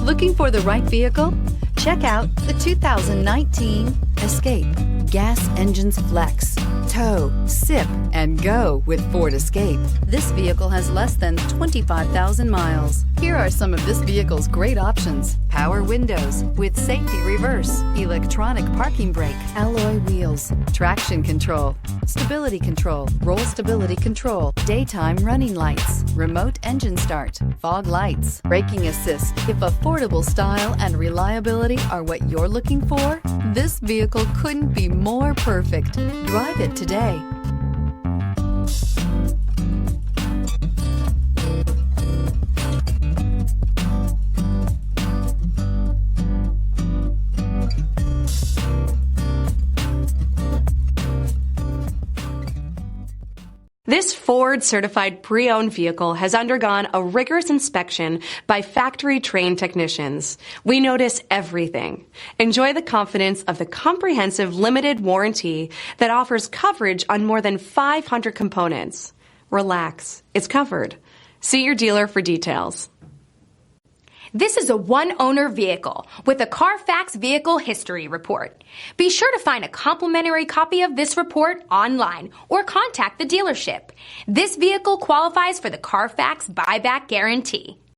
Looking for the right vehicle? Check out the 2019 Escape. Gas engines flex, tow, sip, and go with Ford Escape. This vehicle has less than 25,000 miles. Here are some of this vehicle's great options: power windows with safety reverse, electronic parking brake, alloy wheels, traction control, stability control, roll stability control, daytime running lights, remote engine start, fog lights, braking assist. If affordable style and reliability are what you're looking for, this vehicle couldn't be more perfect. Drive it today. This Ford-certified pre-owned vehicle has undergone a rigorous inspection by factory-trained technicians. We notice everything. Enjoy the confidence of the comprehensive limited warranty that offers coverage on more than 500 components. Relax, it's covered. See your dealer for details. This is a one-owner vehicle with a CARFAX Vehicle History Report. Be sure to find a complimentary copy of this report online or contact the dealership. This vehicle qualifies for the CARFAX Buyback Guarantee.